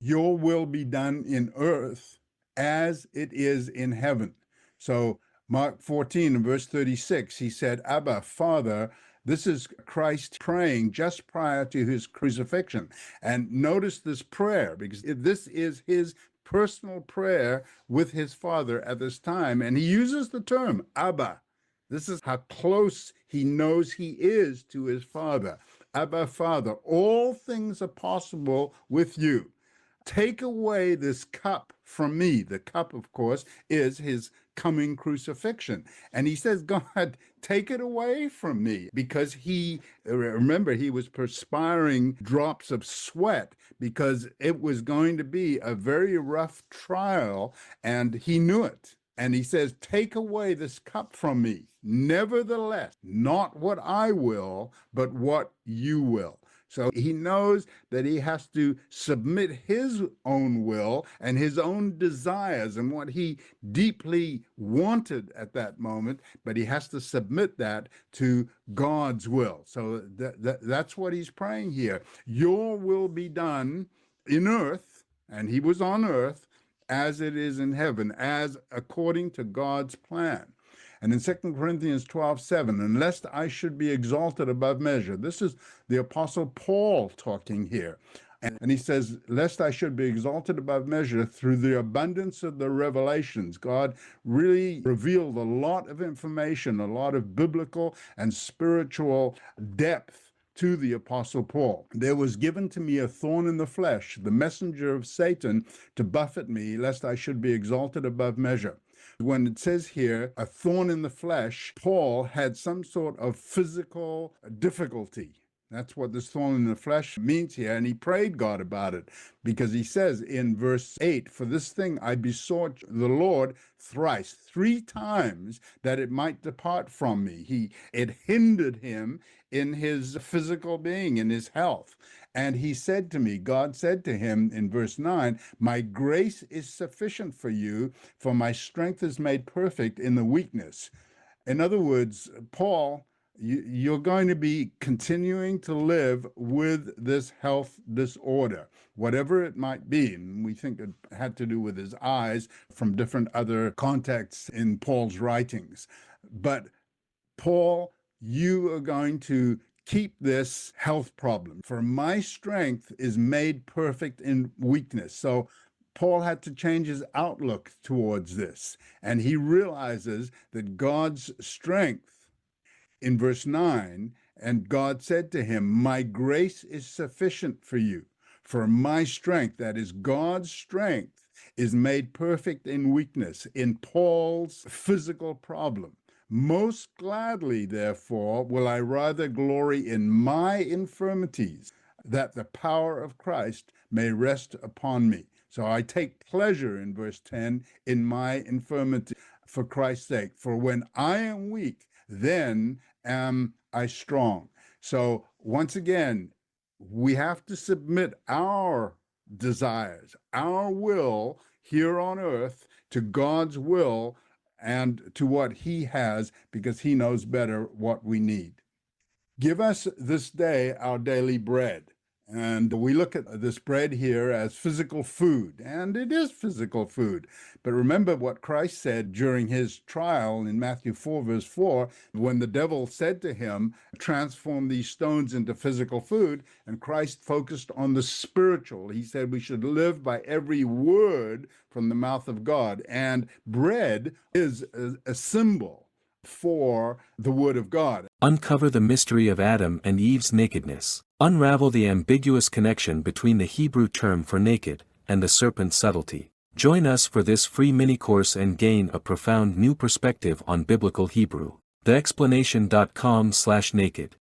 Your will be done in earth as it is in heaven. So Mark 14 and verse 36, he said, Abba, Father. This is Christ praying just prior to his crucifixion. And notice this prayer, because this is his personal prayer with his Father at this time. And he uses the term Abba. This is how close he knows he is to his Father. Abba, Father, all things are possible with you. Take away this cup from me. The cup, of course, is his coming crucifixion. And he says, God, take it away from me, because remember, he was perspiring drops of sweat because it was going to be a very rough trial, and he knew it. And he says, take away this cup from me. Nevertheless, not what I will, but what you will. So he knows that he has to submit his own will and his own desires and what he deeply wanted at that moment, but he has to submit that to God's will. So that's what he's praying here. Your will be done in earth, and he was on earth, as it is in heaven, as according to God's plan. And in 2 Corinthians 12:7, and lest I should be exalted above measure. This is the Apostle Paul talking here. And he says, lest I should be exalted above measure through the abundance of the revelations. God really revealed a lot of information, a lot of biblical and spiritual depth to the Apostle Paul. There was given to me a thorn in the flesh, the messenger of Satan, to buffet me, lest I should be exalted above measure. When it says here, a thorn in the flesh, Paul had some sort of physical difficulty. That's what this thorn in the flesh means here. And he prayed God about it, because he says in verse 8, for this thing I besought the Lord thrice, 3 times, that it might depart from me. It hindered him in his physical being, in his health. And he said to me, God said to him in verse 9, my grace is sufficient for you, for my strength is made perfect in the weakness. In other words, Paul, you're going to be continuing to live with this health disorder, whatever it might be. And we think it had to do with his eyes from different other contexts in Paul's writings. But Paul, you are going to keep this health problem. For my strength is made perfect in weakness. So Paul had to change his outlook towards this. And he realizes that God's strength, in verse 9, and God said to him, my grace is sufficient for you, for my strength, that is God's strength, is made perfect in weakness, in Paul's physical problem. Most gladly, therefore, will I rather glory in my infirmities, that the power of Christ may rest upon me. So I take pleasure, in verse 10, in my infirmity for Christ's sake. For when I am weak, then am I strong. So once again, we have to submit our desires, our will here on earth, to God's will and to what he has, because he knows better what we need. Give us this day our daily bread. And we look at this bread here as physical food, and it is physical food. But remember what Christ said during his trial in Matthew 4, verse 4, when the devil said to him, transform these stones into physical food, and Christ focused on the spiritual. He said we should live by every word from the mouth of God, and bread is a symbol for the word of God. Uncover the mystery of Adam and Eve's nakedness. Unravel the ambiguous connection between the Hebrew term for naked and the serpent's subtlety. Join us for this free mini-course and gain a profound new perspective on biblical Hebrew. TheExplanation.com/naked